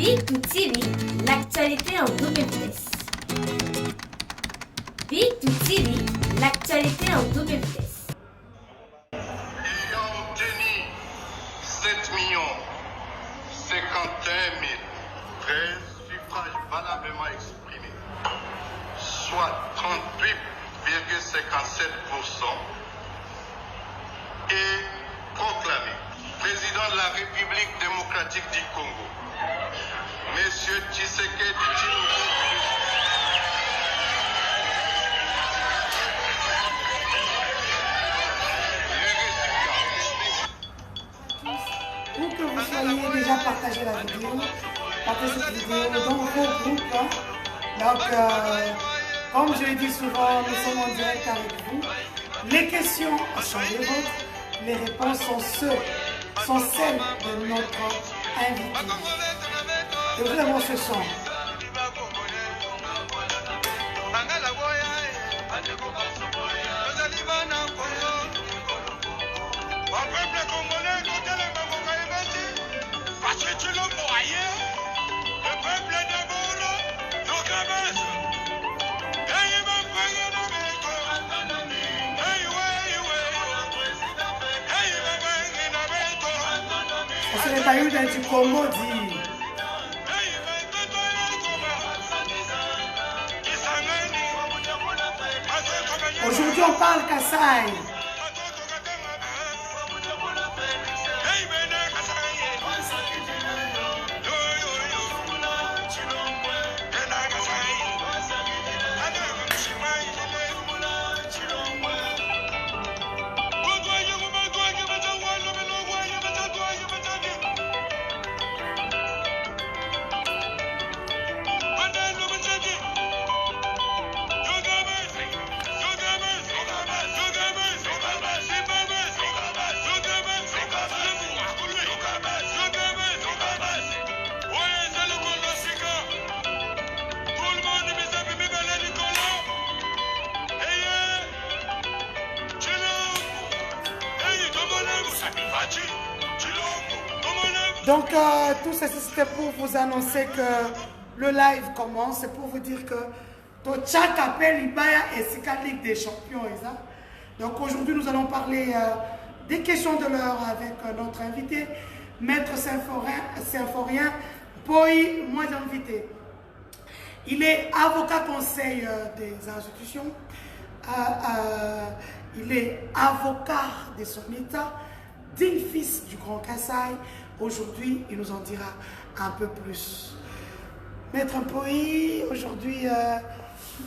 Big2 TV, l'actualité en double vitesse. Big2 TV, l'actualité en double vitesse. Ayant obtenu 7 51 013 suffrages valablement exprimés, soit 38,57%, et proclamé président de la République démocratique du Congo, Monsieur Tshisekedi Tshilombo. Pour que vous soyez déjà partagé la vidéo, partagez cette vidéo dans vos groupes. Donc, comme je le dis souvent, nous sommes en direct avec vous. Les questions sont les vôtres, les réponses sont celles de notre invité. Et vraiment ce sont. Ce n'est pas eu du Congo dit. Aujourd'hui on parle Kasaï. Donc, tout ceci, c'était pour vous annoncer que le live commence. C'est pour vous dire que Tochak appelle Ibaya et Sika Ligue des Champions. Donc, aujourd'hui, nous allons parler des questions de l'heure avec notre invité, Maître Symphorien Poi, moi invité. Il est avocat conseil des institutions. Il est avocat de son état, digne fils du Grand Kasaï. Aujourd'hui, il nous en dira un peu plus. Maître Poi, aujourd'hui,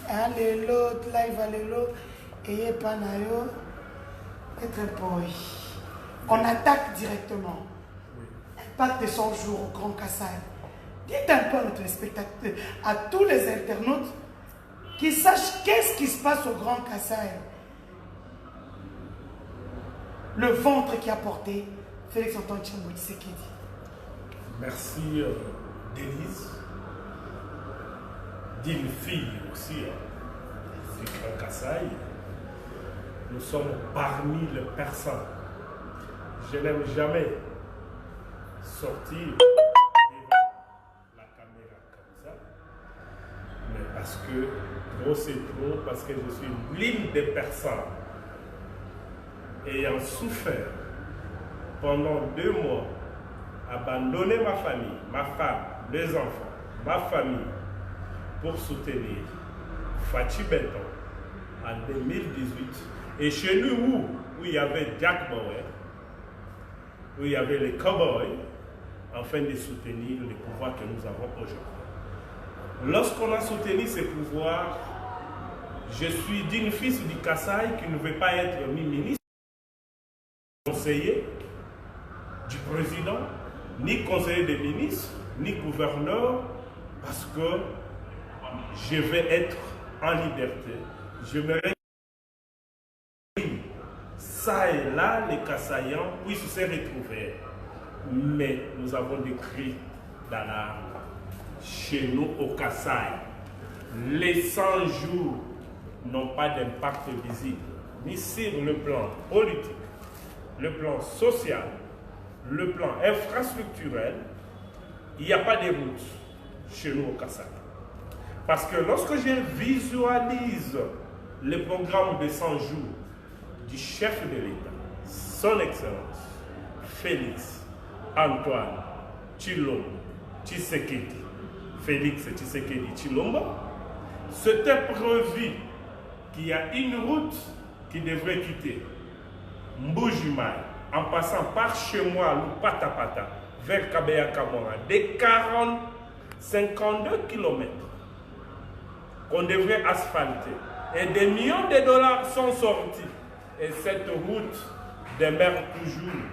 Allélo, live Allélo, et Panayo, Maître Poi. On attaque directement. Impact de 100 jours au Grand Kasaï. Dites un peu à nos téléspectateurs, à tous les internautes, qui sachent qu'est-ce qui se passe au Grand Kasaï. Le ventre qui a porté Félix Antoine Tshisekedi. Merci Denise, d'une fille aussi du Grand Kasaï. Nous sommes parmi les personnes. Je n'aime jamais sortir devant la caméra comme ça, mais parce que trop c'est trop, parce que je suis l'une des personnes ayant souffert pendant 2 mois, abandonner ma famille, ma femme, les enfants, ma famille, pour soutenir Fachi Benton en 2018. Et chez nous, où il y avait Jack Bauer, où il y avait les cowboys, afin de soutenir les pouvoirs que nous avons aujourd'hui. Lorsqu'on a soutenu ces pouvoirs, je suis d'une fils du Kasaï qui ne veut pas être ni ministre, conseiller du président, ni conseiller des ministres, ni gouverneur, parce que je vais être en liberté. Je me réjouis, ça et là, les Kasaïens puissent se retrouver. Mais nous avons des cris d'alarme chez nous au Kasaï. Les 100 jours n'ont pas d'impact visible, ni sur le plan politique, le plan social, le plan infrastructurel, il n'y a pas de route chez nous au Kassai. Parce que lorsque je visualise le programme de 100 jours du chef de l'État, son Excellence, Félix Antoine Tshilombo Tshisekedi, Félix Tshisekedi Tshilombo, c'était prévu qu'il y a une route qui devrait quitter Mbuji-Mayi en passant par chez moi, Lupatapata, vers Kabeya Kamora, des 52 km qu'on devrait asphalter. Et des millions de dollars sont sortis. Et cette route demeure toujours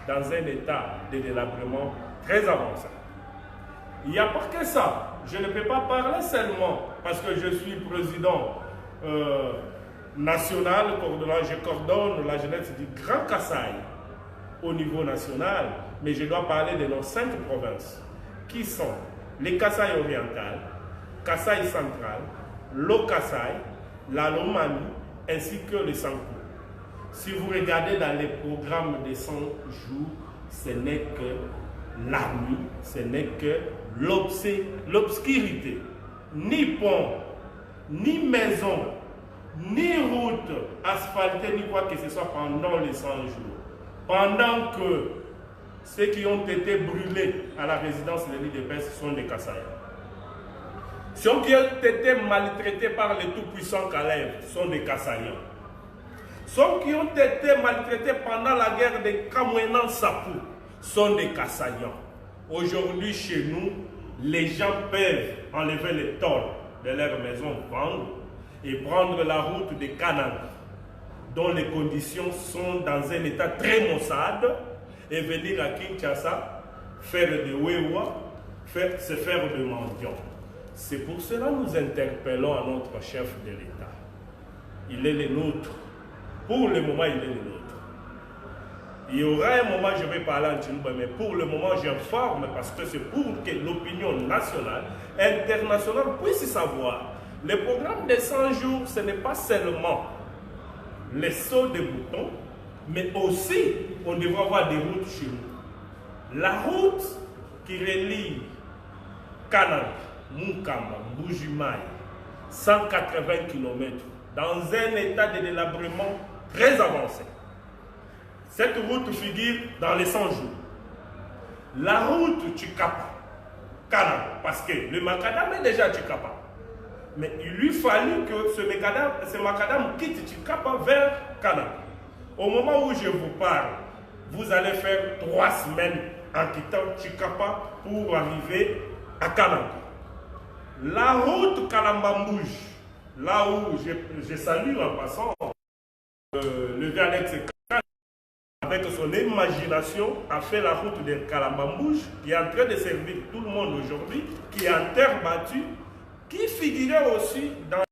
dans un état de délabrement très avancé. Il n'y a pas que ça. Je ne peux pas parler seulement parce que je suis président national, je coordonne la jeunesse du Grand Kassai au niveau national, mais je dois parler de nos 5 provinces qui sont les Kassai oriental, Kassai central, le Kassai, la Lomami ainsi que le Sankou. Si vous regardez dans les programmes de 100 jours, ce n'est que la nuit, ce n'est que l'obscurité. Ni pont, ni maison, ni route asphaltée, ni quoi que ce soit pendant les 100 jours. Pendant que ceux qui ont été brûlés à la résidence de l'IDPS sont des Kassaïens. Ceux qui ont été maltraités par le tout-puissant Kalev sont des Kassaïens. Ceux qui ont été maltraités pendant la guerre de Kamwenan-Sapou sont des Kassaïens. Aujourd'hui, chez nous, les gens peuvent enlever les tôles de leur maison, vendre et prendre la route de Canaan, dont les conditions sont dans un état très maussade, et venir à Kinshasa, faire de Wewa, se faire de mendiants. C'est pour cela que nous interpellons à notre chef de l'État. Il est le nôtre. Pour le moment, il est le nôtre. Il y aura un moment, je vais parler en Tshilombo, mais pour le moment, j'informe parce que c'est pour que l'opinion nationale, internationale puisse savoir. Le programme des 100 jours, ce n'est pas seulement les sauts de boutons, mais aussi, on devrait avoir des routes chez nous. La route qui relie Kananga, Munkamba, Mbuji-Mayi, 180 km, dans un état de délabrement très avancé. Cette route figure dans les 100 jours. La route Tshikapa, Kananga, parce que le macadam est déjà Tshikapa. Mais il lui fallut que ce macadam quitte Tshikapa vers Kananga. Au moment où je vous parle, vous allez faire 3 semaines en quittant Tshikapa pour arriver à Kananga. La route Kalambambouj, là où je salue en passant le vieux Alex avec son imagination, a fait la route de Kalambambouj, qui est en train de servir tout le monde aujourd'hui, qui est en terre battue, qui figurait aussi dans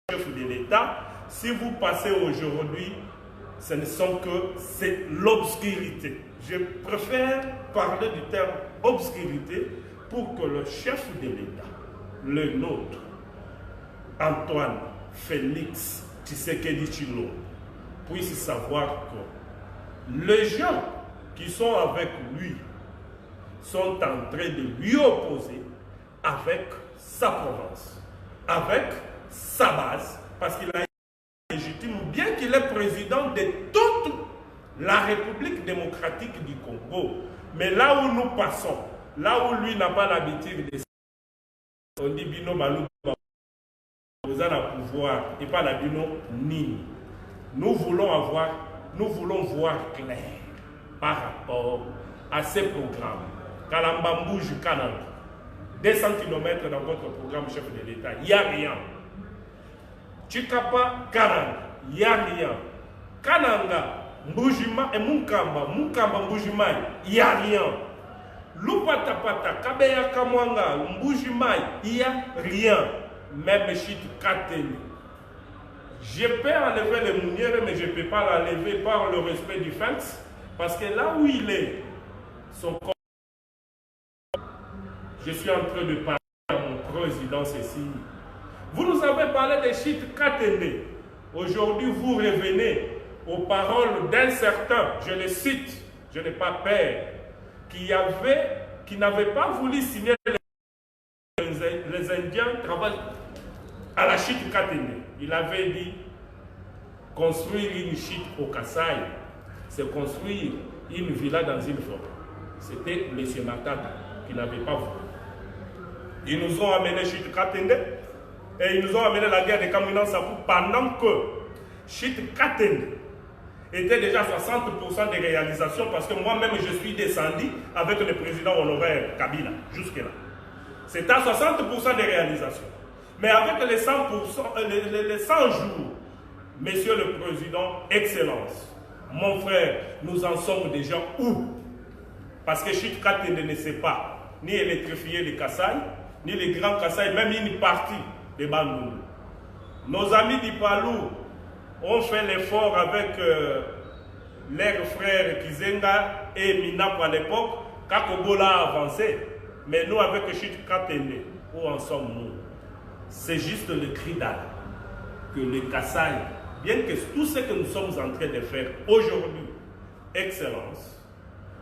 le chef de l'État. Si vous passez aujourd'hui, ce ne sont que c'est l'obscurité. Je préfère parler du terme obscurité pour que le chef de l'État, le nôtre, Antoine Félix Tshisekedi Tshilombo, puisse savoir que les gens qui sont avec lui sont en train de lui opposer avec sa province, avec sa base, parce qu'il a été légitime, bien qu'il est président de toute la République démocratique du Congo. Mais là où nous passons, là où lui n'a pas l'habitude de... On dit Bino Malou, vous avez le pouvoir, et pas la Bino Nini. Nous voulons voir clair par rapport à ces programmes. Kalambambouj, Kananga, 200 km dans votre programme chef de l'État, il n'y a rien. Tshikapa, Kananga, il n'y a rien. Kananga, Mbujima et Munkamba, Mbuji-Mayi, il n'y a rien. Lupatapata, Kabeya Kamwanga, Mbuji-Mayi, il n'y a rien. Même Chit Kateli. Je peux enlever les mounières, mais je ne peux pas l'enlever par le respect du fence, parce que là où il est, son corps. Je suis en train de parler à mon président Cécile. Vous nous avez parlé de Chit Katende. Aujourd'hui, vous revenez aux paroles d'un certain, je le cite, je n'ai pas peur, qui qui n'avait pas voulu signer les Indiens travaillent à la chute Katende. Il avait dit construire une chute au Kasaï, c'est construire une villa dans une forêt. C'était M. Matata qui n'avait pas voulu. Ils nous ont amené chute Katende et ils nous ont amené la guerre de Kamina Sapou pendant que chute Katende était déjà 60% de réalisation parce que moi-même je suis descendu avec le président honoraire Kabila jusque-là. C'est à 60% de réalisation. Mais avec les 100%, les 100 jours, Monsieur le Président, Excellence, mon frère, nous en sommes déjà où? Parce que Chute Katende ne sait pas ni électrifier les Kasaï, ni les grands Kasaï, même une partie des Bandundu. Nos amis d'Ipalou ont fait l'effort avec leurs frères Kizenga et Minapo à l'époque, Kakobola a avancé. Mais nous, avec Chute Katende, où en sommes-nous? C'est juste le cri d'alarme que les Kasaï, bien que tout ce que nous sommes en train de faire aujourd'hui, Excellence,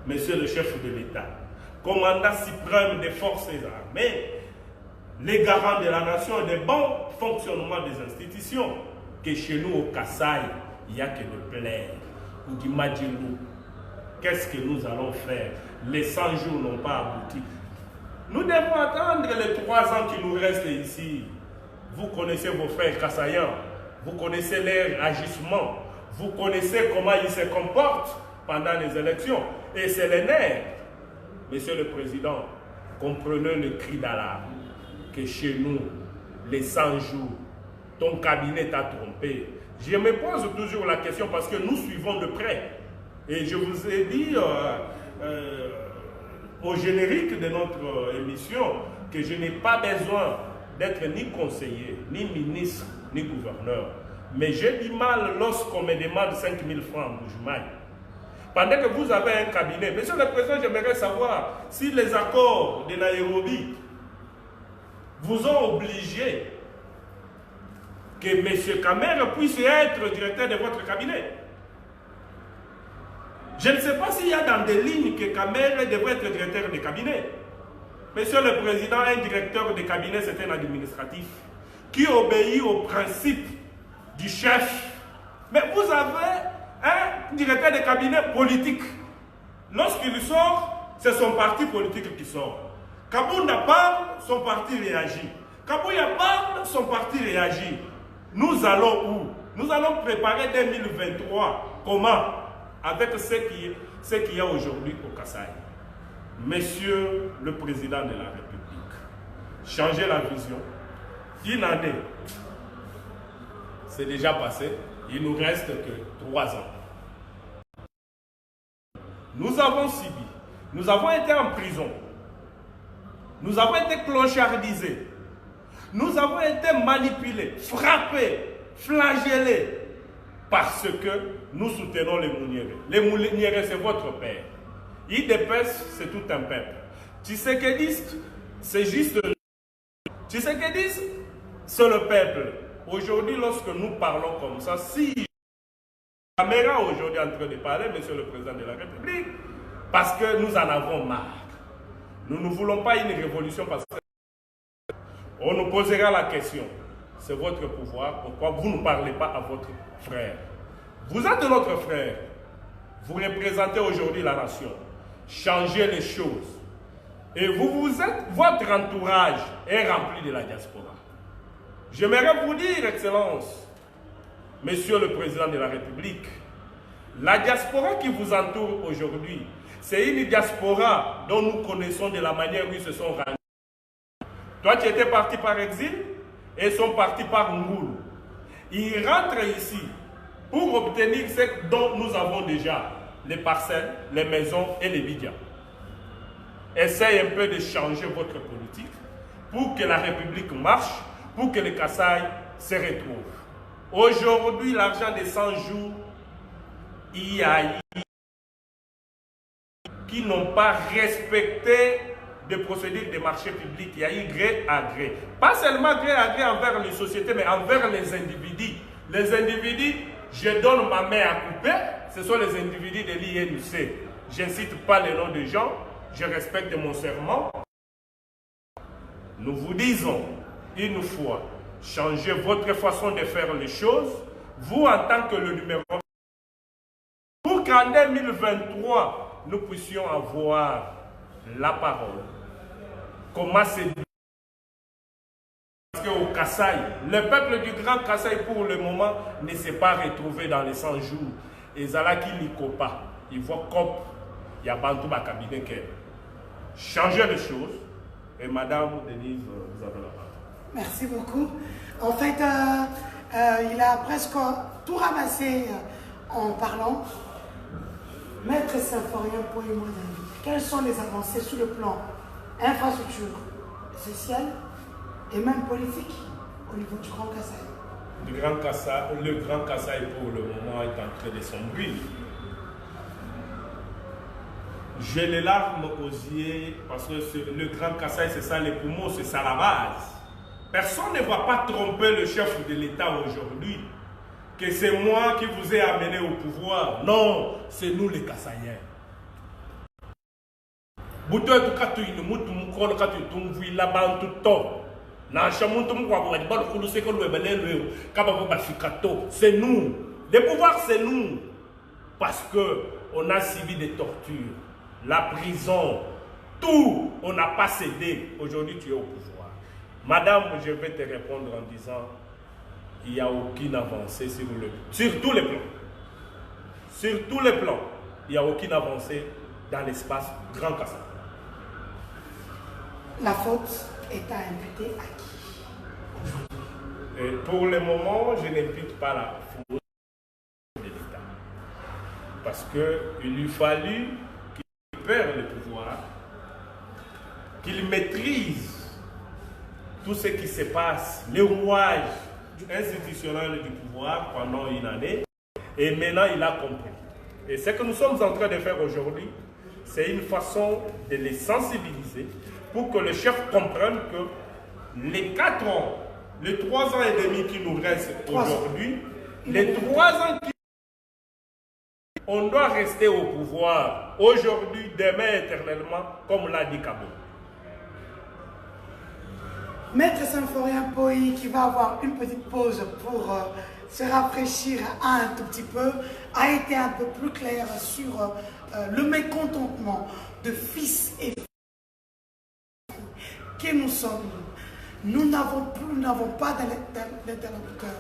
Monsieur le chef de l'État, commandant suprême des forces armées, les garants de la nation et des bons fonctionnements des institutions, que chez nous au Kasaï, il n'y a que de plaire. Ou d'imaginer qu'est-ce que nous allons faire? Les 100 jours n'ont pas abouti. Nous devons attendre les 3 ans qui nous restent ici. Vous connaissez vos frères Kassaïens, vous connaissez leur agissement, vous connaissez comment ils se comportent pendant les élections. Et c'est les nerfs. Monsieur le Président, comprenez le cri d'alarme que chez nous, les 100 jours, ton cabinet t'a trompé. Je me pose toujours la question parce que nous suivons de près. Et je vous ai dit au générique de notre émission que je n'ai pas besoin d'être ni conseiller, ni ministre, ni gouverneur. Mais j'ai du mal lorsqu'on me demande 5 000 francs de Joumaï. Pendant que vous avez un cabinet, Monsieur le Président, j'aimerais savoir si les accords de Nairobi vous ont obligé que M. Kamer puisse être directeur de votre cabinet. Je ne sais pas s'il y a dans des lignes que Kamer devrait être directeur de cabinet. Monsieur le Président, un directeur de cabinet, c'est un administratif qui obéit au principe du chef. Mais vous avez un directeur de cabinet politique. Lorsqu'il sort, c'est son parti politique qui sort. Kabounda parle, son parti réagit. Kabouya parle, son parti réagit. Nous allons où? Nous allons préparer 2023. Comment? Avec ce qu'il y a aujourd'hui au Kasaï. Monsieur le Président de la République, changez la vision. Une année, c'est déjà passé. Il ne nous reste que 3 ans. Nous avons subi. Nous avons été en prison. Nous avons été clochardisés. Nous avons été manipulés, frappés, flagellés. Parce que nous soutenons les Mouniérés. Les Mouniérés, c'est votre père. IDPS, c'est tout un peuple. Tshisekedi, c'est juste... Tshisekedi, c'est le peuple. Aujourd'hui, lorsque nous parlons comme ça, si la caméra aujourd'hui en train de parler, Monsieur le Président de la République, parce que nous en avons marre. Nous ne voulons pas une révolution parce qu'on nous posera la question. C'est votre pouvoir. Pourquoi vous ne parlez pas à votre frère? Vous êtes notre frère. Vous représentez aujourd'hui la nation. Changez les choses. Et votre entourage est rempli de la diaspora. J'aimerais vous dire, Excellence, Monsieur le Président de la République, la diaspora qui vous entoure aujourd'hui, c'est une diaspora dont nous connaissons de la manière où ils se sont rendus. Toi, tu étais parti par exil et ils sont partis par Ngoulou. Ils rentrent ici pour obtenir ce dont nous avons déjà, les parcelles, les maisons et les bidias. Essayez un peu de changer votre politique pour que la République marche, pour que les Kasaï se retrouvent. Aujourd'hui, l'argent des 100 jours, il y a qui n'ont pas respecté des procédures de marché public. Il y a eu gré à gré. Pas seulement gré à gré envers les sociétés, mais envers les individus. Les individus, je donne ma main à couper, ce sont les individus de l'INC. Je ne cite pas les noms des gens, je respecte mon serment. Nous vous disons une fois, changez votre façon de faire les choses, vous en tant que le numéro 1, pour qu'en 2023, nous puissions avoir la parole. Comment c'est parce qu'au Kasaï, le peuple du Grand Kasaï pour le moment ne s'est pas retrouvé dans les 100 jours. Et Zalaki Likopa, il voit comme il y a Bantou Bakabiné qui changer les choses. Et Madame Denise, vous avez la parole. Merci beaucoup. En fait, il a presque tout ramassé en parlant. Maître Symphorien, pouvez-moi dire quelles sont les avancées sur le plan infrastructure sociale et même politique au niveau du Grand Kasaï? Le Grand Kasaï pour le moment est en train de sombrer. J'ai les larmes aux yeux parce que le Grand Kasaï, c'est ça les poumons, c'est ça la base. Personne ne va pas tromper le chef de l'État aujourd'hui que c'est moi qui vous ai amené au pouvoir. Non, c'est nous les Kasaïens. Buto tukatu inu mutu mukolo katu tumvi la bantu to. Na shamuntu mukwa kwa balu kuluse ko lwebele lweo kaba ko bafikato. C'est nous. Le pouvoir c'est nous. Parce que on a subi des tortures, la prison, tout, on n'a pas cédé. Aujourd'hui tu es au pouvoir. Madame, je vais te répondre en disant il n'y a aucune avancée sur tous les plans. Sur tous les plans, il n'y a aucune avancée dans l'espace Grand Kasaï. La faute est à imputer à qui? Et pour le moment, je n'impute pas la faute de l'État. Parce qu'il lui fallut qu'il perde le pouvoir, qu'il maîtrise tout ce qui se passe, les rouages institutionnels du pouvoir pendant une année. Et maintenant, il a compris. Et ce que nous sommes en train de faire aujourd'hui, c'est une façon de les sensibiliser pour que le chef comprenne que les 4 ans, les 3 ans et demi qui nous restent aujourd'hui, les 3 ans qui... On doit rester au pouvoir aujourd'hui, demain, éternellement, comme l'a dit Kabo. Maître Symphorien Poï, qui va avoir une petite pause pour se rafraîchir un tout petit peu, a été un peu plus clair sur le mécontentement de fils et filles que nous sommes. Nous n'avons pas d'interlocuteur.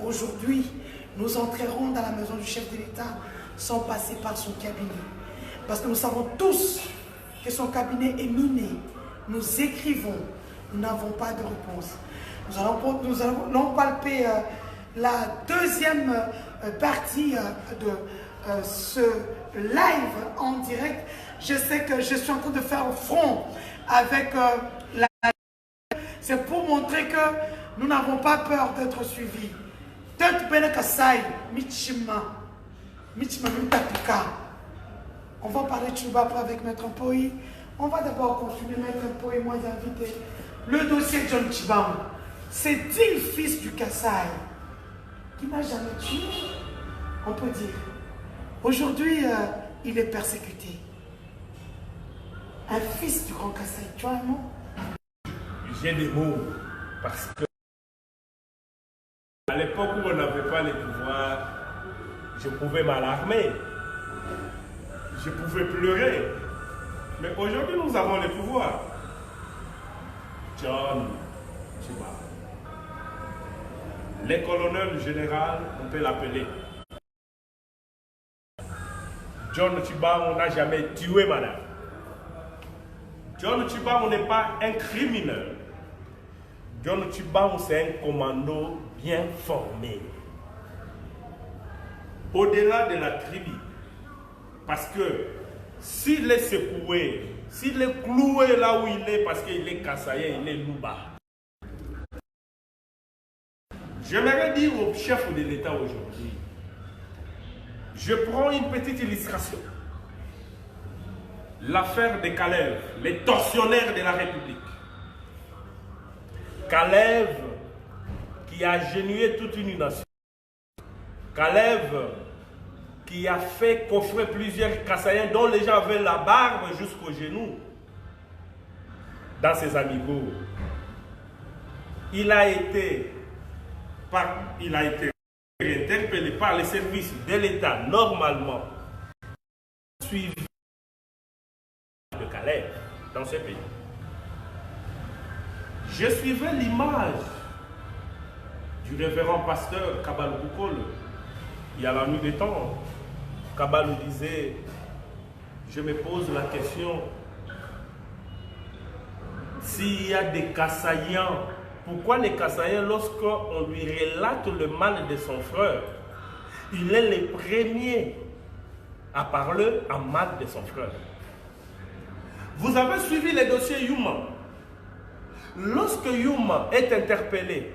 Aujourd'hui, nous entrerons dans la maison du chef de l'État sans passer par son cabinet. Parce que nous savons tous que son cabinet est miné. Nous écrivons, nous n'avons pas de réponse. Nous allons palper la deuxième partie de ce live en direct. Je sais que je suis en train de faire front avec la... C'est pour montrer que nous n'avons pas peur d'être suivis. On va parler de Chouba après avec Maître Poï. On va d'abord continuer, Maître Poï, moi d'inviter le dossier de John Tshibamou. C'est digne fils du Kasaï qui n'a jamais tué, on peut dire. Aujourd'hui, il est persécuté. Un fils du Grand Kasaï, tu as un mot? J'ai des mots parce que à l'époque où on n'avait pas les pouvoirs, je pouvais m'alarmer, je pouvais pleurer. Mais aujourd'hui, nous avons les pouvoirs. John Tshibamou. Les colonels général, on peut l'appeler. John Tshibamou n'a jamais tué madame. John Tshibamou n'est pas un criminel. John Tshibamou, c'est un commando bien formé. Au-delà de la tribu. Parce que s'il est secoué, s'il est cloué là où il est, parce qu'il est Kassaïen, il est Louba. J'aimerais dire au chef de l'État aujourd'hui, je prends une petite illustration. L'affaire de Kalev, les tortionnaires de la République. Kalev qui a génué toute une nation. Kalev qui a fait coffrer plusieurs Kassaïens dont les gens avaient la barbe jusqu'aux genoux dans ses amigos. Il a été interpellé par les services de l'État normalement suivi de Calais dans ce pays. Je suivais l'image du révérend pasteur Kabalou Boukol. Il y a la nuit des temps, Kabalou disait, je me pose la question, s'il y a des Kassaïens, pourquoi les Kassaïens, lorsqu'on lui relate le mal de son frère, il est le premier à parler en mal de son frère? Vous avez suivi le dossier Youma. Lorsque Youma est interpellé,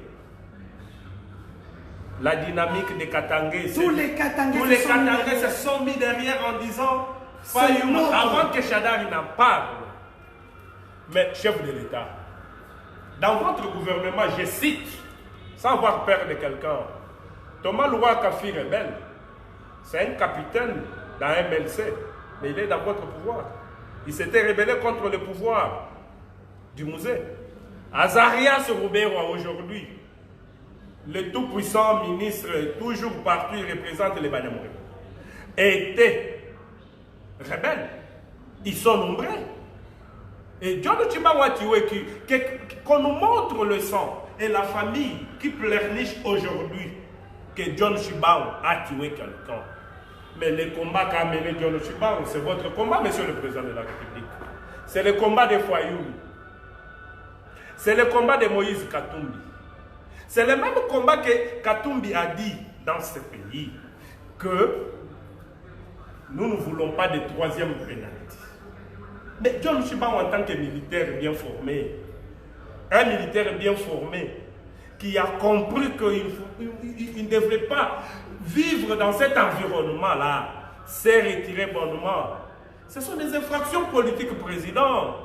la dynamique des Katangais, tous les Katangais se sont mis derrière en disant, pas Youma, avant que Chadari n'en parle. Mais chef de l'État, dans votre gouvernement, je cite, sans avoir peur de quelqu'un, Thomas Loua Kafi rebelle, c'est un capitaine dans un MLC, mais il est dans votre pouvoir. Il s'était rebellé contre le pouvoir du musée. Azarias Roubero aujourd'hui, le tout-puissant ministre, toujours partout, il représente les Banyamouris, était rebelle. Ils sont nombreux. Et John Chibawatiwe, qu'on nous montre le sang et la famille qui pleurniche aujourd'hui que John Chibao a tué quelqu'un. Mais le combat qu'a mené John Chibao, c'est votre combat, monsieur le président de la République. C'est le combat des Foyoui. C'est le combat de Moïse Katumbi. C'est le même combat que Katumbi a dit dans ce pays que nous ne voulons pas de troisième pénalité. Mais John Chibao, en tant que militaire bien formé, un militaire bien formé, qui a compris qu'il ne devrait pas vivre dans cet environnement-là, s'est retiré bonnement. Ce sont des infractions politiques, président.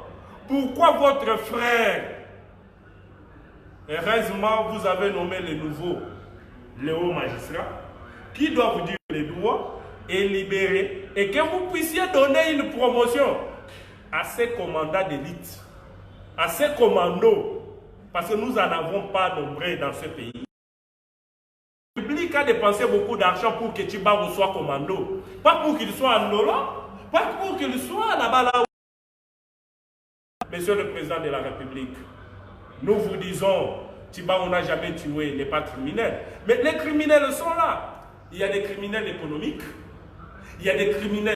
Pourquoi votre frère, heureusement, vous avez nommé le nouveau, le haut magistrat, qui doit vous dire les droits et libérer, et que vous puissiez donner une promotion à ces commandants d'élite, à ces commandos, parce que nous n'en avons pas nombreux dans ce pays. Le public a dépensé beaucoup d'argent pour que Chibao soit commando, pas pour qu'il soit en Lola, pas pour qu'il soit là-bas là. Monsieur le président de la République, nous vous disons, Chibao n'a jamais tué, il n'est pas criminel. Mais les criminels sont là. Il y a des criminels économiques, il y a des criminels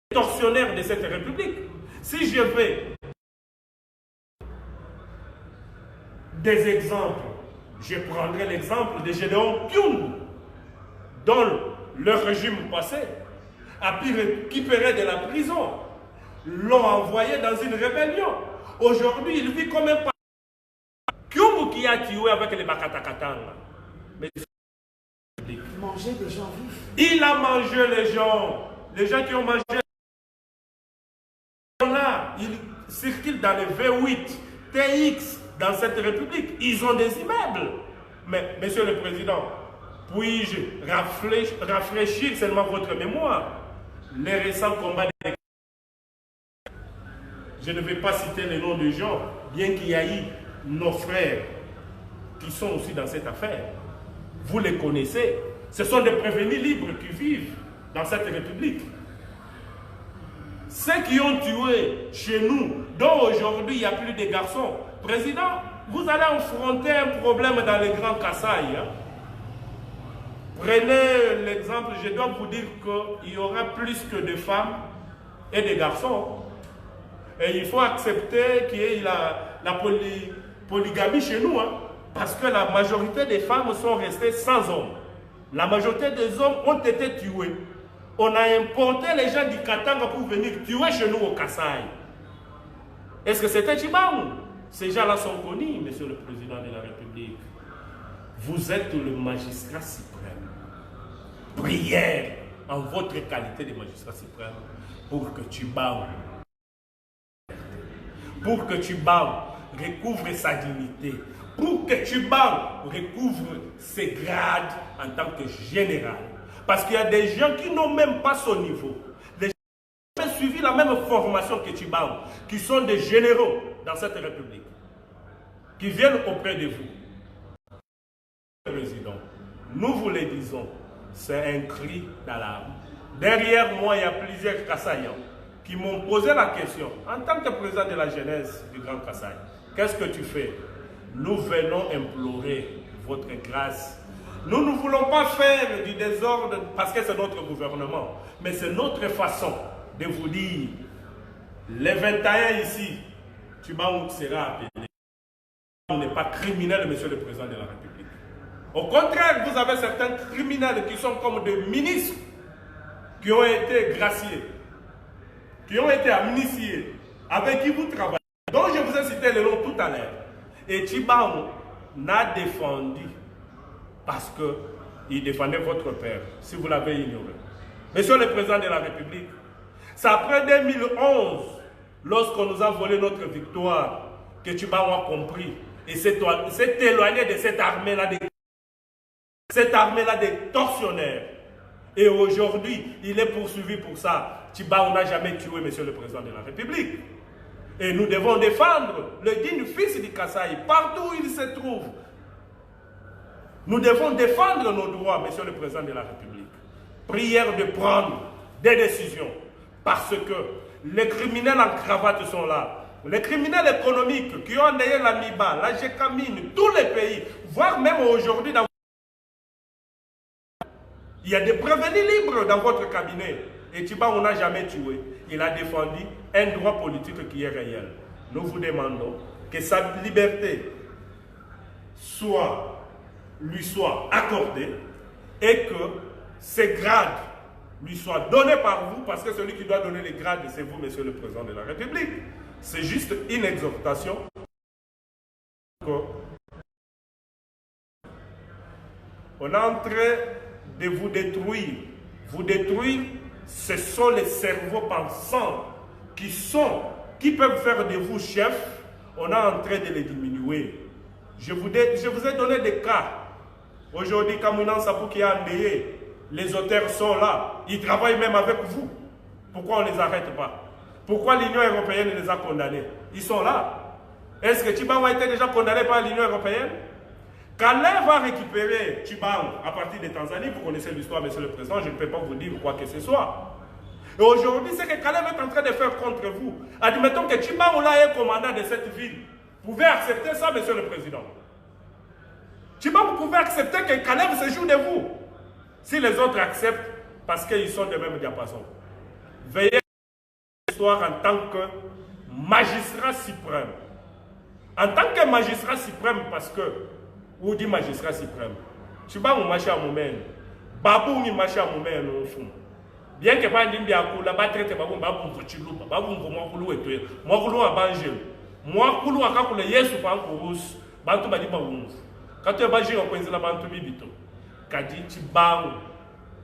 tortionnaires de cette République. Si je vais des exemples, je prendrai l'exemple de Gédéon Kyungu, dont le régime passé a pu récupérer de la prison, l'ont envoyé dans une rébellion. Aujourd'hui, il vit comme un Kyungu qui a tué avec les Bakatakatanga. Mais il mangeait des gens vifs. Il a mangé les gens qui ont mangé. Là, ils circulent dans les V8, TX, dans cette République. Ils ont des immeubles. Mais, monsieur le président, puis-je rafraîchir seulement votre mémoire? Les récents combats des... Je ne vais pas citer les noms des gens, bien qu'il y ait eu nos frères qui sont aussi dans cette affaire. Vous les connaissez. Ce sont des prévenus libres qui vivent dans cette République. Ceux qui ont tué chez nous, dont aujourd'hui il n'y a plus de garçons, président, vous allez affronter un problème dans les grands Kasaï. Hein? Prenez l'exemple, je dois vous dire qu'il y aura plus que de femmes et de garçons. Et il faut accepter qu'il y ait la polygamie chez nous. Hein? Parce que la majorité des femmes sont restées sans hommes. La majorité des hommes ont été tués. On a importé les gens du Katanga pour venir tuer chez nous au Kasaï. Est-ce que c'était Chibao? Ces gens-là sont connus, monsieur le président de la République. Vous êtes le magistrat suprême. Prière en votre qualité de magistrat suprême pour que Chibao recouvre sa dignité, pour que Chibao recouvre ses grades en tant que général, Parce qu'il y a des gens qui n'ont même pas son niveau. Des gens qui ont suivi la même formation que Tshibangou, qui sont des généraux dans cette République, qui viennent auprès de vous. Président, nous vous le disons, c'est un cri d'alarme. Derrière moi, il y a plusieurs Kassaïens qui m'ont posé la question, en tant que président de la jeunesse du Grand Kasaï, qu'est-ce que tu fais? Nous venons implorer votre grâce. Nous ne voulons pas faire du désordre parce que c'est notre gouvernement, mais c'est notre façon de vous dire, les 21 ici, Tshibangou sera appelé. On n'est pas criminel, monsieur le président de la République. Au contraire, vous avez certains criminels qui sont comme des ministres qui ont été graciés, qui ont été amnistiés, avec qui vous travaillez, dont je vous ai cité le nom tout à l'heure. Et Tshibangou n'a défendu parce qu'il défendait votre père, si vous l'avez ignoré. Monsieur le président de la République, c'est après 2011, lorsqu'on nous a volé notre victoire, que Tshibangou a compris et s'est éloigné de cette armée-là, des tortionnaires. Et aujourd'hui, il est poursuivi pour ça. Tshibangou n'a jamais tué monsieur le président de la République. Et nous devons défendre le digne fils du Kasaï, partout où il se trouve. Nous devons défendre nos droits, monsieur le président de la République. Prière de prendre des décisions. Parce que les criminels en cravate sont là. Les criminels économiques qui ont endeuillé la MIBA, la GECAMINE, tous les pays, voire même aujourd'hui dans... Il y a des prévenus libres dans votre cabinet. Et Tshibangou n'a jamais tué. Il a défendu un droit politique qui est réel. Nous vous demandons que sa liberté lui soit accordée et que ces grades lui soient donnés par vous, parce que celui qui doit donner les grades, c'est vous, monsieur le président de la République. C'est juste une exhortation. On est en train de vous détruire. Vous détruire, ce sont les cerveaux pensants qui peuvent faire de vous chefs. On est en train de les diminuer. Je vous ai donné des cas. Aujourd'hui, Kamounan Sapou qui a endeuillé, les auteurs sont là. Ils travaillent même avec vous. Pourquoi on ne les arrête pas? Pourquoi l'Union européenne les a condamnés? Ils sont là. Est-ce que Tshibangou a été déjà condamné par l'Union européenne? Calais va récupérer Tshibangou à partir de Tanzanie. Vous connaissez l'histoire, monsieur le président, je ne peux pas vous dire quoi que ce soit. Et aujourd'hui, ce que Calais est en train de faire contre vous, admettons que Tshibangou là est commandant de cette ville. Vous pouvez accepter ça, monsieur le président? Tshibangou, vous pouvez accepter que Calais se joue de vous? Si les autres acceptent, parce qu'ils sont de même diapason. Veillez à l'histoire en tant que magistrat suprême. En tant que magistrat suprême, parce que, ou dit magistrat suprême, Tshibangou marche à Moumen, Babou mi marche à Moumen, bien que pas d'India, la battre, Babou, Babou, Chiloupa, Babou, Mokoulou et toi, Mokoulou à Bangel, Mokoulou à Kakoule, Yesu, Pankourous, Bantou Badi Baboum. Quand tu es Bangel, on connaît la Bantou Bibito. Kadi Tshibangou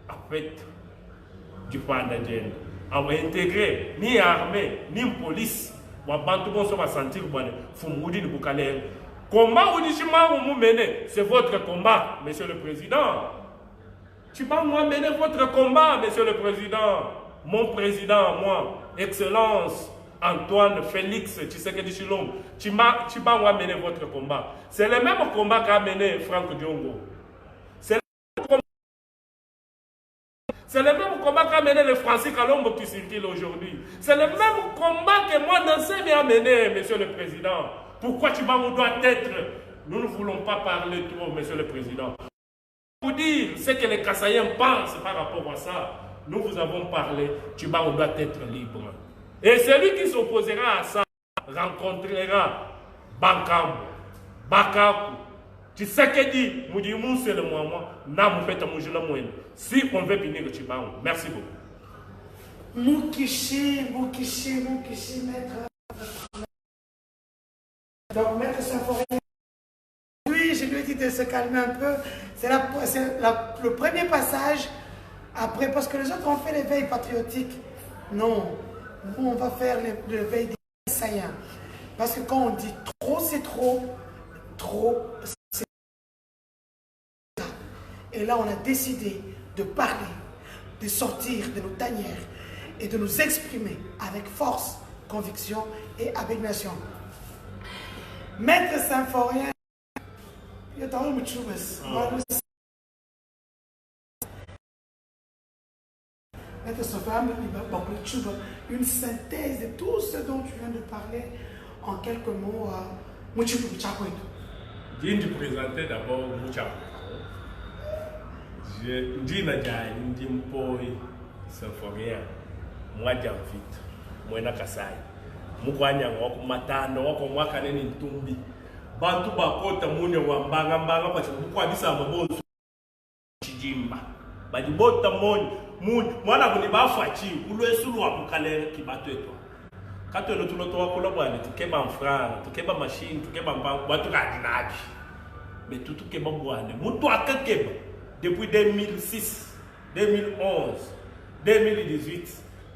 a fait du Pandadjen. A intégré ni armée, ni police. Wabantou bon va sentir bon. Foumoudi de Boukalé. Combat où Tshibangou mené, c'est votre combat, monsieur le président. Tshibangou a mené votre combat, monsieur le président. Mon président, moi, Excellence Antoine Félix Tshisekedi Tshilombo. Tshibangou a mené votre combat. C'est le même combat qu'a mené Franck Diongo. C'est le même combat qu'a mené le Francis Kalombo qui circule aujourd'hui. C'est le même combat que moi, Nansé, a mené, monsieur le président. Pourquoi Tshibangou doit être... Nous ne voulons pas parler trop, monsieur le président. Pour dire ce que les Kassaïens pensent par rapport à ça, nous vous avons parlé, Tshibangou doit être libre. Et celui qui s'opposera à ça rencontrera Bankambo, Bakakou, Tshisekedi, Moudimou, c'est le moment. Si on veut punir le Tshibangou. Merci beaucoup. Moukichi, maître. Donc, maître Symphorien. Oui, je lui ai dit de se calmer un peu. C'est le premier passage. Après, parce que les autres ont fait l'éveil patriotique. Non, nous, on va faire l'éveil des Kassaïens. Parce que quand on dit trop, c'est trop. Trop, c'est... Et là, on a décidé de parler, de sortir de nos tanières et de nous exprimer avec force, conviction et abnégation. Maître Symphorien, Maître Symphorien, une synthèse de tout ce dont tu viens de parler en quelques mots. Je viens de présenter d'abord Mouchako. Je dis que je suis Symphorien. Moi, j'ai vite. Moi, je suis Mukwanya wako matando wako mwaka nini ntumbi bantu bakota munyo wambanga kwa chukua bisa mabozo chijimba badi bota monyo mwana kuni bafachi ulwesulu wakukalera kibato etwa kato lo tuloto wakola bwana tukeba mfranga tukeba machine tukeba mbangu watu kadinaji betu tukeba bwana mutu akakeba depuis 2006 2011 2018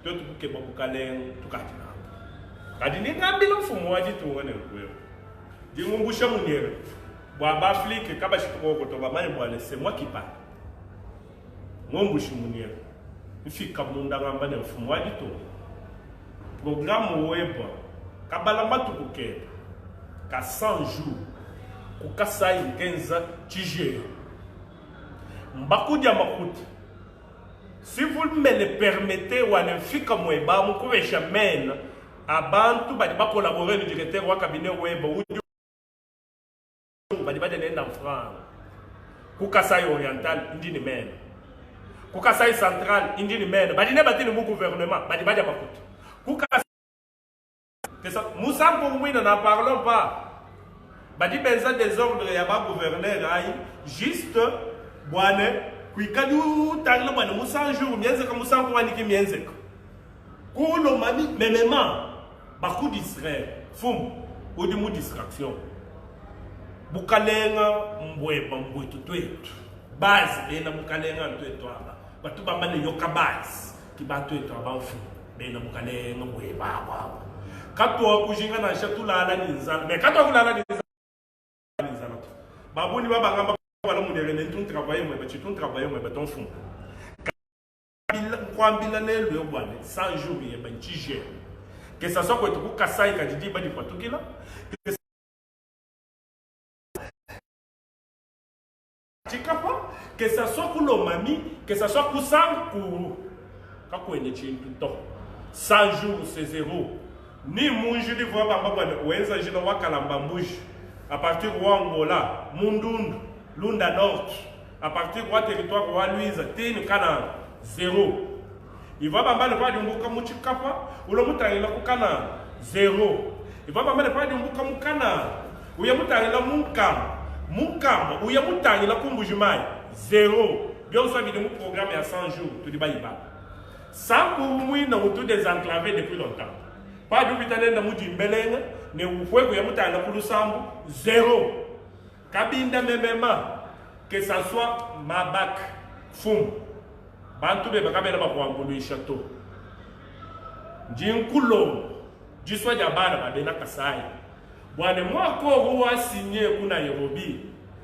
to tukeba kukalera tukadina kadi ni ngambilo mfumo wajitu wane kweo jingumbusha muniere bwa baflike kaba shikoko to bamanye bwana c'est moi qui parle ngombushi muniere ifika munda ngamba ne mfumo wajitu programme web kabala matukuke ka 100 jours kukasa ingenza tije mbakuja makuti. Si vous me le permettez wane fika mweba mukubesha mena abantu badi ba collaborer le directeur wa cabinet web ou badi badi nenda franc ku Kasai oriental indini men ku Kasai central indini men badi ne badi mu gouvernement badi badi makuta ku Kasai que ça Moussa Mbouina n'en parlons pas badi benza désordre ya ba gouverneur ai juste bwane kuikadu tagla bwana Moussa jour mienze ka Moussa ko waniki mienze ko lo mami memema beaucoup d'Israël, fum, ou de distraction. Bukalenga mbweba mbwetutwetu. Base bena bukalenga ntwetu aba. Batu bambane yoka base kibatu abanfu. Bena bukalenga mbweba aba. Kato kujinga na shatula ala ninzana. Me kato kulala ninzana. Babuni baba ngamba wala munere n'entun travailler moi, tu ton travailler moi ton fum. Kwambila lelo yobwane 100 jours yeba ntije. Que ça soit pour Kasai Kadidi Badi Patukila, que ça soit pour l'Omami, que ça soit pour ça, pour tout 100 jours c'est zéro. Ni Munju de voir Bamba, Wenza Jinowa Kalambambouj, à partir de Angola, Mundun, Lunda Nord, à partir de territoire de Louise, Tine Kana, zéro. Il va pas me parler de Mbuka Muchikapa, ou le Moutangila Kukana, zéro. Il va pas me parler de Mbuka Mukana, ou Yamutangila Mukam, ou Yamutangila Kumbujumai, zéro. Bien, vous savez, nous programme à 100 jours, tout le Baïba. Ça, pour moi, nous avons tous désenclavé depuis longtemps. Pas de vitamine de Moudimbeleng, mais vous pouvez que Yamutangila Kulusambu, zéro. Kabinda Memema, que ça soit Mabak, Fum. Bantu be bakabela bakwangulu château. Jinkulo, jiswa jabana babena Kasai. Bwana moi ko a signé kuna Nairobi.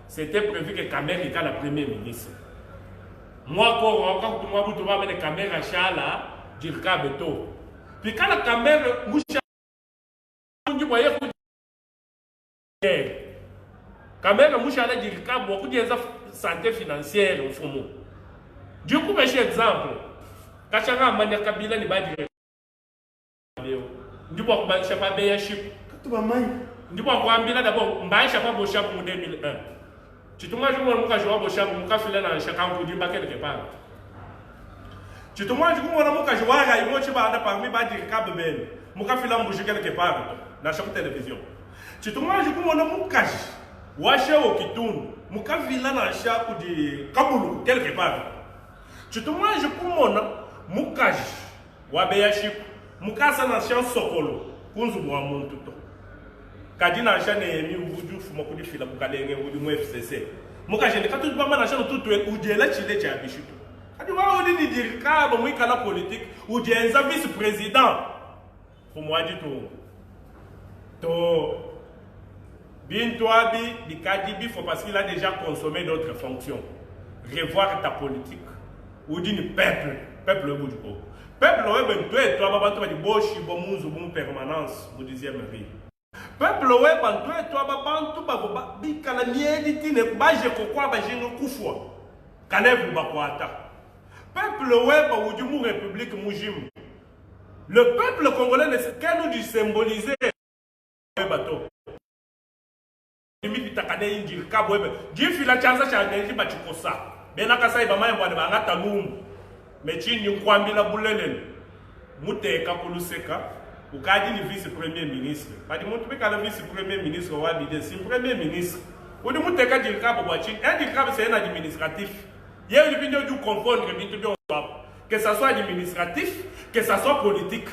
C'était prévu que Kamere ait la première ministre. Moi ko encore moi butu ba mene Kamere chala dirka beto. Puis quand la Kamere musha ngi boye ku Kamere musha la dirka beaucoup de santé financière au fond. Du coup, par exemple, quand tu as un Kabila, il va dire tu vois que je pas Béachip. Tu vois que d'abord, je pas Bochab en 2001. Tu te manges un jour Bochab, un café dans chacun pour dire quelque part. Tu te manges un jour à il tu vas parmi dire Kabel, mon café là bouger quelque part dans chaque télévision. Tu te manges un cash, Waché au Kitoun, mon café là dans chaque pour dire Kaboulou quelque part. Tu te manges pour mon moukaji, wabeyaship, mukasa na shan sokolo, kunzu mwa montuto. Kadina shan emi uvudu fumakudi fila mukalenge uvudu mu FCC. Mukaji ne katu bamba na shan tutu ujela chile cha bishuto. Adi wa udi ni dirika ba mwika la politique ujenza vice président. Pour moi dit tout. To Bintoabi, Bikadibi, faut parce qu'il a déjà consommé d'autres fonctions. Revoir ta politique. ou dit peuple, peuple au bout. Peuple, ouais, toi, tu vas dire, boshi, bon, mouzo, bon, permanence, au 10e vie. Peuple, ouais, toi, tu vas dire, la mienne, ne pas, je crois, j'ai un coup froid. Kanev, peuple, ouais, ou du mou république, moujim. Le peuple congolais, qu'est-ce nous dit symboliser? Bateau. Limite, tu as dit, tu as dit, mais tu n'as pas dit Muteka Kuluseka, ou Kadi le vice-premier ministre. Pas de montre que le vice-premier ministre va l'idée, c'est le premier ministre. Ou de Muteka du Cap Watching, un du Cap c'est un administratif. Il y a une vidéo du confondre que ce soit administratif, que ce soit politique.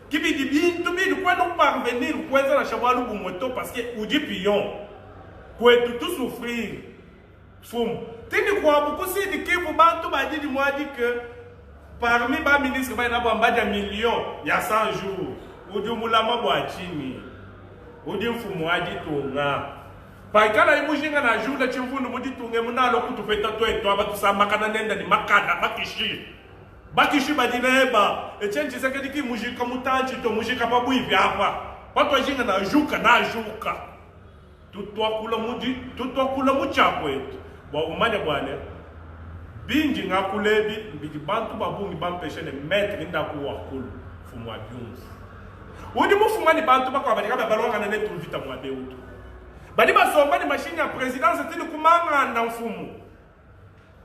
Qui dit bien, tout bien, quoi nous parvenir, quoi ça la chavalou pour moto parce que ou dit pion, quoi tout souffrir. Foum. Tu dis quoi, beaucoup c'est de qui vous bat tout m'a dit du mois dit que parmi les ministres, il y a des millions, il y a 100 jours. Ou du moulama boachini, ou du fumouadi tonga. Par exemple, il y a un jour, il y a un jour, il y a un jour, il y a un jour, il y a un jour, il y a un jour, Bakishi badineba, et tiens, tu sais que tu mouji comme tanti, tu mouji capable de vivre. Pas toi, j'ai un jouka, na jouka. Tout toi, kula moudi, tout toi, kula mouchapouet. Bon, au mania boane. Bingi nga kulebi, bidi bantu babu, ni ban péché, ne mettre l'inda kuwa kul, fumo abionzi. Ou di mou fuma ni bantu bakwa, badi kaba balon kana ne tout vite à moi de outu. Badi ba somba ni machine à présidence, c'était le kumanga dans fumo.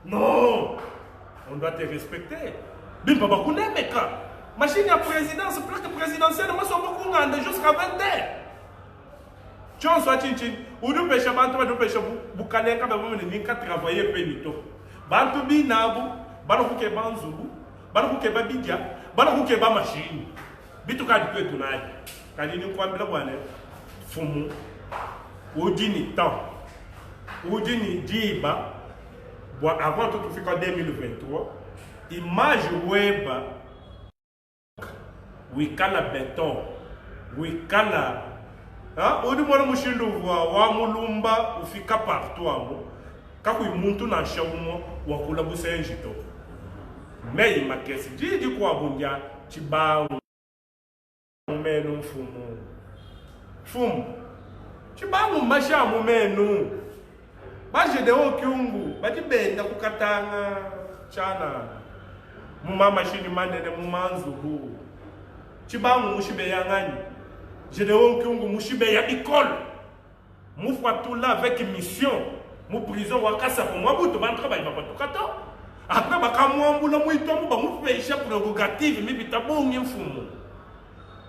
Non, on doit te respecter. Bim papa kune meka. Machine à présidence, plaque présidentielle, moi somba kunganda jusqu'à 20h. John soit chinchin, ou du péché bantu, du péché bukane kaba bomme ni ninka travailler penito. Bantu bi nabu, balo ke banzubu, balo ke babidja, balo ke ba machine. Bitu ka dikwe tunai. Kadi ni kwambila bwane fumu. Odini temps. Odini diba. Bon avant tout fait en 2023, image web wikala béton, wikala hein, odi mwana mushindo wa mulumba ufika partout amo. Kako muntu na shawumo wakula busenjito. Mais il m'a kesi di kwa bunja chiba menu fumu. Fumu. Chiba masha mu menu. Baje de okyungu, baje benda kukatanga chana. Muma machine manene mumanzubu. Chiba mu mushibe yangani. Je de okyungu mushibe ya école. Mufwa tout là avec mission. Mu prison wakasa pour moi buto ban travail ba to kato après ba kamwambula mu itomu ba mu feisha prérogative mi bitabongi mfumo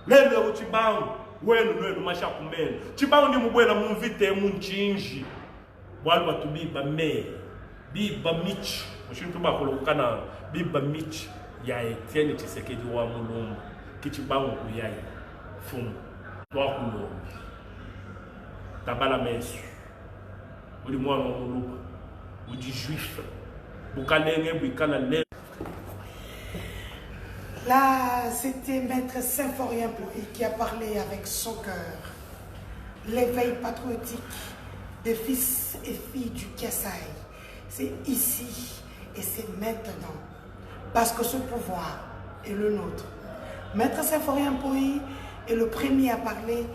lelo uchibangu wenu masha kumene chibangu ndi mubwela mu mvite mu nchinji bwalu batubi ba me biba mich mushintu ba kolokana biba mich ya Etienne Tshisekedi wa mulungu kichibangu kuyayi fumo twa kulombi tabala mesu. Ou moi ou du juif. Là, c'était Maître Symphorien Ploy qui a parlé avec son cœur. L'éveil patriotique des fils et filles du Kasaï. C'est ici et c'est maintenant. Parce que ce pouvoir est le nôtre. Maître Symphorien Ploy est le premier à parler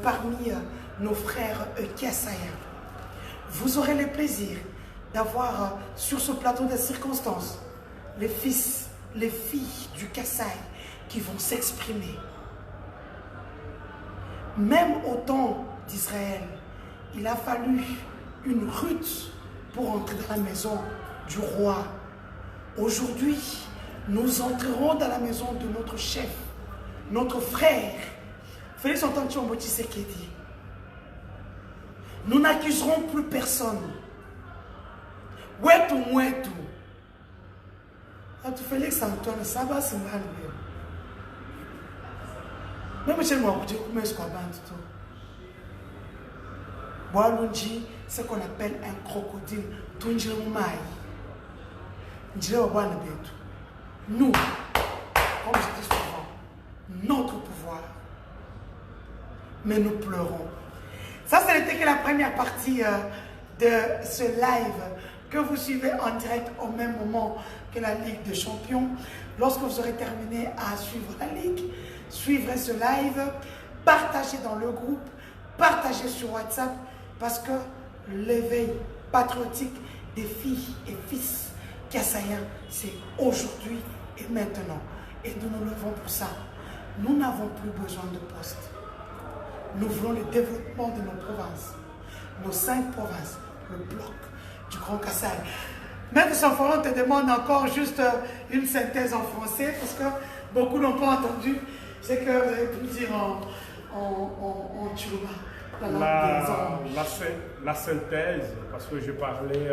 parmi nos frères Kasaïens. Vous aurez le plaisir d'avoir sur ce plateau des circonstances les fils, les filles du Kasaï qui vont s'exprimer. Même au temps d'Israël, il a fallu une rute pour entrer dans la maison du roi. Aujourd'hui, nous entrerons dans la maison de notre chef, notre frère, Félix Antoine Tshombo Tshisekedi. Nous n'accuserons plus personne. Wetu mwetu. Tu Félix Antoine, ça va se mal. Même chez moi, je dis ce qu'on va tout. Boalunji, ce qu'on appelle un crocodile. Nous, comme je dis souvent, notre pouvoir. Mais nous pleurons. Ça, c'était que la première partie de ce live que vous suivez en direct au même moment que la Ligue des Champions. Lorsque vous aurez terminé à suivre la Ligue, suivrez ce live, partagez dans le groupe, partagez sur WhatsApp, parce que l'éveil patriotique des filles et fils kassaïens, c'est aujourd'hui et maintenant. Et nous nous levons pour ça. Nous n'avons plus besoin de postes. Nous voulons le développement de nos provinces, nos 5 provinces, le bloc du Grand Kassai. Maître Sanforon te demande encore juste une synthèse en français, parce que beaucoup n'ont pas entendu ce que vous avez pu dire en Tchouba. La synthèse, parce que je parlais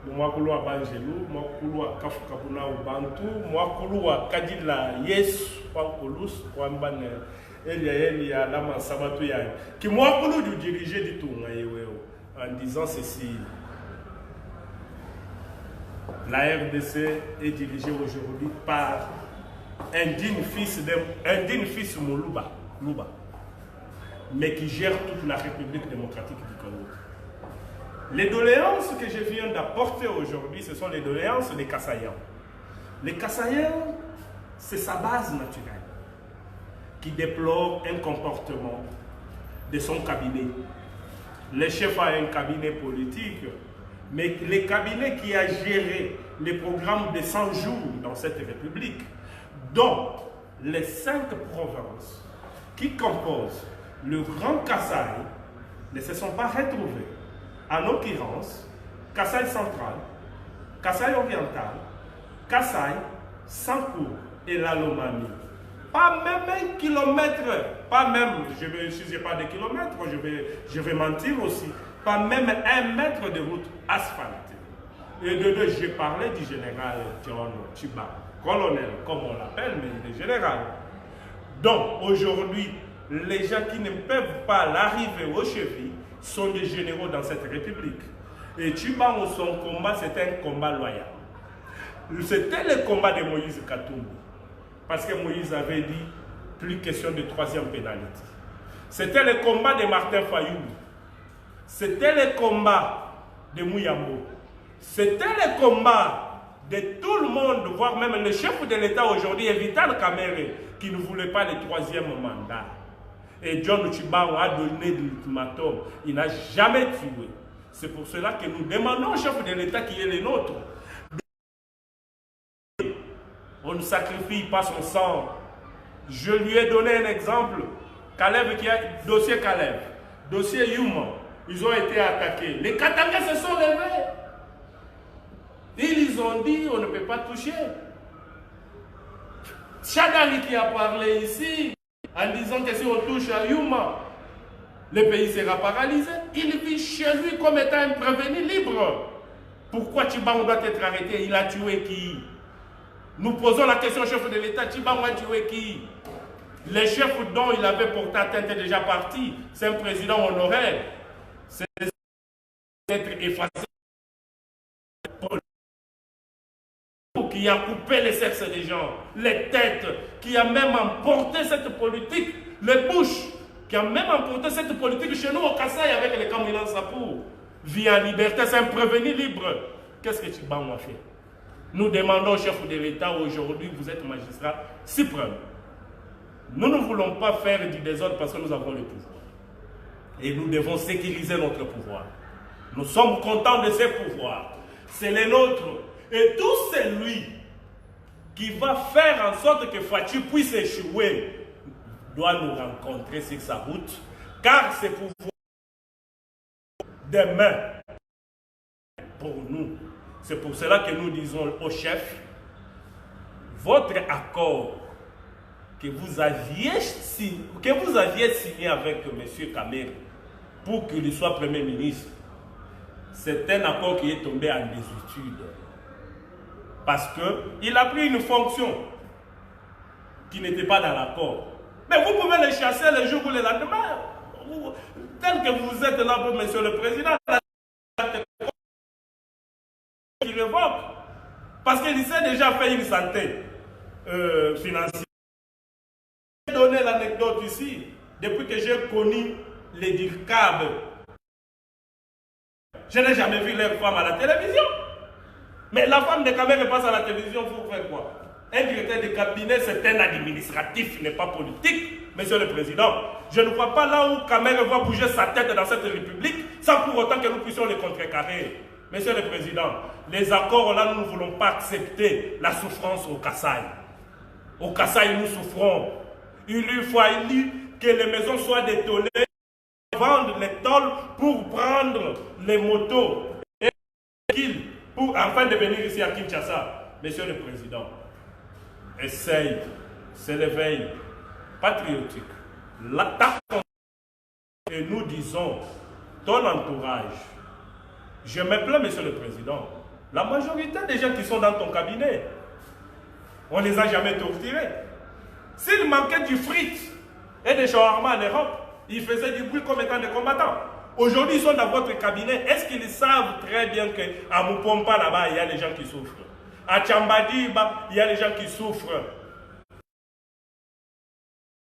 de moi Kouloua Bangelou, moi Kouloua Kafukabuna ou Bantu, moi Kouloua Kadila Yes, Pankolus, Kwamban, Elia, Lama Sabatouya, qui moi Koulou du diriger du tout, en disant ceci. La RDC est dirigée aujourd'hui par un digne fils Moulouba, mais qui gère toute la République démocratique du Congo. Les doléances que je viens d'apporter aujourd'hui, ce sont les doléances des Kassaïens. Les Kassaïens, c'est sa base naturelle, qui déplore un comportement de son cabinet. Le chef a un cabinet politique, mais le cabinet qui a géré les programmes de 100 jours dans cette République, dont les 5 provinces qui composent le Grand Kassai ne se sont pas retrouvées. En l'occurrence, Kassai central, Kassai oriental, Kassai, Sankour et la Lomami. Pas même 1 kilomètre, pas même, si je parle de kilomètres, je vais mentir aussi, pas même 1 mètre de route asphaltée. Et de deux, je parlais du général John Chiba, colonel, comme on l'appelle, mais il est général. Donc, aujourd'hui, les gens qui ne peuvent pas l'arriver aux chevilles sont des généraux dans cette République. Et Chiba, son combat, c'était un combat loyal. C'était le combat de Moïse Katumbi. Parce que Moïse avait dit, plus question de 3e pénalité. C'était le combat de Martin Fayoulou. C'était le combat de Mouyambo. C'était le combat de tout le monde, voire même le chef de l'État aujourd'hui, Vital Kamerhe, qui ne voulait pas le 3e mandat. Et John Tchiba a donné l'ultimatum. Il n'a jamais tué. C'est pour cela que nous demandons au chef de l'État qui est le nôtre. On ne sacrifie pas son sang. Je lui ai donné un exemple. Kaleb qui a dossier Kaleb, dossier Yuma, ils ont été attaqués. Les Katangais se sont levés. Ils ont dit on ne peut pas toucher. Chagari qui a parlé ici en disant que si on touche à Yuma, le pays sera paralysé. Il vit chez lui comme étant un prévenu libre. Pourquoi Tchibang doit être arrêté? Il a tué qui? Nous posons la question au chef de l'État, Tchibang a tué qui? Le chef dont il avait porté atteinte est déjà parti. C'est un président honoraire. C'est d'être effacé. Qui a coupé les sexes des gens, les têtes, qui a même emporté cette politique, les bouches, qui a même emporté cette politique chez nous au Kassai avec les Kamouilan Sapou. Vie en liberté, c'est un prévenu libre. Qu'est-ce que Tchibang a fait? Nous demandons au chef de l'État aujourd'hui, vous êtes magistrat suprême. Nous ne voulons pas faire du désordre parce que nous avons le pouvoir. Et nous devons sécuriser notre pouvoir. Nous sommes contents de ces pouvoirs. C'est les nôtres. Et tout celui qui va faire en sorte que Fachi puisse échouer doit nous rencontrer sur sa route, car ces pouvoirs demain pour nous. C'est pour cela que nous disons au chef, votre accord que vous aviez signé avec M. Kamerhe pour qu'il soit Premier ministre, c'est un accord qui est tombé en désuétude. Parce qu'il a pris une fonction qui n'était pas dans l'accord. Mais vous pouvez les chasser le jour ou le lendemain. Tel que vous êtes là, monsieur le président, qui révoque. Parce qu'il s'est déjà fait une santé financière. Je vais donner l'anecdote ici. Depuis que j'ai connu les DIRCAB, Je n'ai jamais vu leur femme à la télévision. Mais la femme de Kamerhe passe à la télévision pour faire quoi? Un directeur de cabinet, c'est un administratif, il n'est pas politique, Monsieur le Président. Je ne vois pas là où Kamerhe va bouger sa tête dans cette République sans pour autant que nous puissions les contrecarrer. Monsieur le Président, les accords là, nous ne voulons pas accepter la souffrance au Kasaï. Au Kasaï, nous souffrons. Il lui faut que les maisons soient détollées, vendre les tôles pour prendre les motos afin de venir ici à Kinshasa. Monsieur le Président, essaye, c'est l'éveil patriotique. L'attaque et nous disons, ton entourage, je me plains, Monsieur le Président, la majorité des gens qui sont dans ton cabinet, on ne les a jamais torturés. S'il manquait du frites et des shawarma en Europe, ils faisaient du bruit comme étant des combattants. Aujourd'hui, ils sont dans votre cabinet. Est-ce qu'ils savent très bien qu'à Mupompa, là-bas, il y a des gens qui souffrent? À Tchambadi, il y a des gens qui souffrent.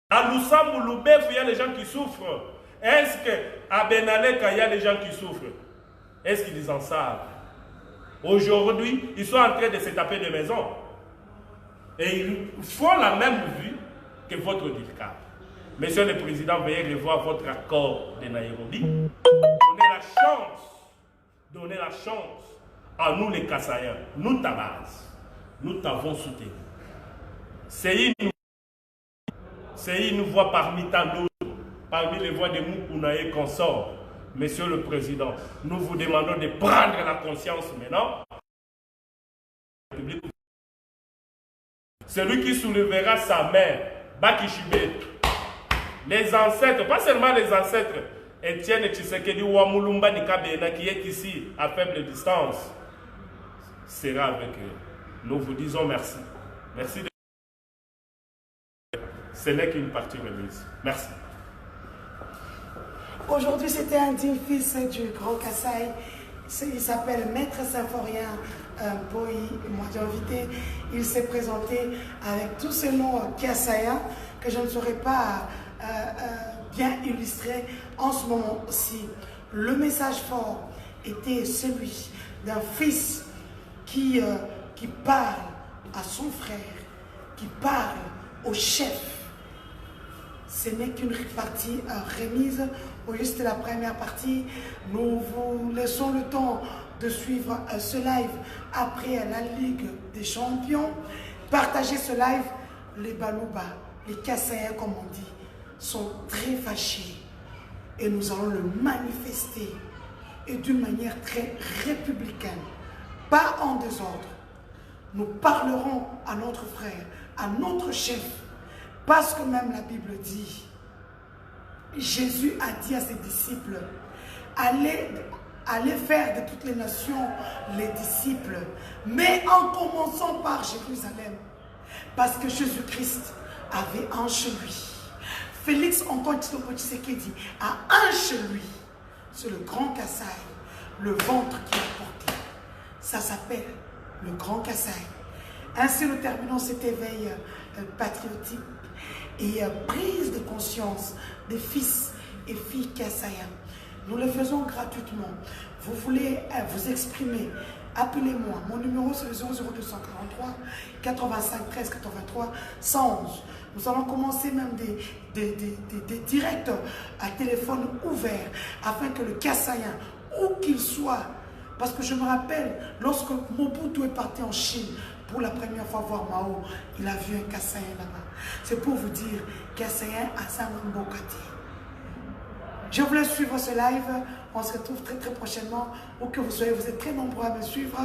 À Loussambou, Loubef, il y a des gens qui souffrent. Est-ce qu'à Benaleka, il y a des gens qui souffrent? Est-ce qu'ils en savent? Aujourd'hui, ils sont en train de se taper des maisons. Et ils font la même vue que votre DIRCAP. Monsieur le Président, veuillez revoir votre accord de Nairobi. Donnez la chance à nous les Kasaïens, nous ta base. Nous t'avons soutenu. C'est une voix parmi tant d'autres, parmi les voix de Moukouna et consorts. Monsieur le Président, nous vous demandons de prendre la conscience maintenant. Celui qui soulèvera sa mère, Bakishibé, les ancêtres, pas seulement les ancêtres, Etienne Tshisekedi Ouamulumba Nikabena qui est ici à faible distance, sera avec eux. Nous vous disons merci. Merci. Ce n'est qu'une partie remise. Merci. Aujourd'hui, c'était un digne fils du Grand Kasaï. Il s'appelle Maître Symphorien Boy. Moi, j'ai invité. Il s'est présenté avec tous ces noms kassaïens que je ne saurais pas bien illustrer en ce moment-ci. Le message fort était celui d'un fils qui parle à son frère, qui parle au chef. Ce n'est qu'une partie remise. Aujourd'hui, c'était la première partie. Nous vous laissons le temps de suivre ce live après la Ligue des Champions. Partagez ce live. Les Balouba, les Kassaïens, comme on dit, sont très fâchés. Et nous allons le manifester. Et d'une manière très républicaine. Pas en désordre. Nous parlerons à notre frère, à notre chef. Parce que même la Bible dit, Jésus a dit à ses disciples, allez faire de toutes les nations les disciples, mais en commençant par Jérusalem. Parce que Jésus-Christ avait un chez lui. Félix Antoine Tshisekedi a un chez lui. C'est le Grand Kasaï, le ventre qu'il a porté. Ça s'appelle le Grand Kasaï. Ainsi, nous terminons cet éveil patriotique et prise de conscience des fils et filles kassaïens. Nous le faisons gratuitement. Vous voulez vous exprimer, appelez-moi. Mon numéro c'est le 00243 85 13 83 111. Nous allons commencer même des directs à téléphone ouvert afin que le kassaïen, où qu'il soit, parce que je me rappelle, lorsque Mobutu est parti en Chine, pour la première fois voir Mao, il a vu un Kassaïen là-bas. C'est pour vous dire, Kassaïen à Sambokati. Je voulais suivre ce live. On se retrouve très très prochainement. Où que vous soyez, vous êtes très nombreux à me suivre.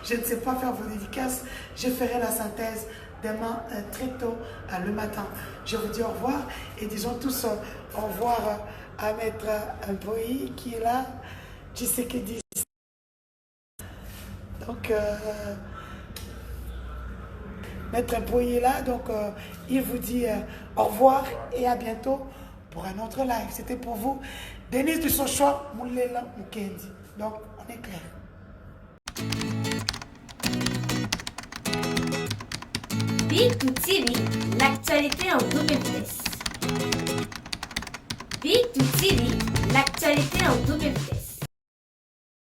Je ne sais pas faire vos dédicaces. Je ferai la synthèse demain très tôt le matin. Je vous dis au revoir et disons tous au revoir à Maître Boy qui est là. Tshisekedi. Donc, Maître Boy est là, donc il vous dit au revoir et à bientôt pour un autre live. C'était pour vous, Denise du Sochoa, Moulela Mukendi. Donc, on est clair. Big TV, l'actualité en double vitesse. Big TV, l'actualité en double vitesse.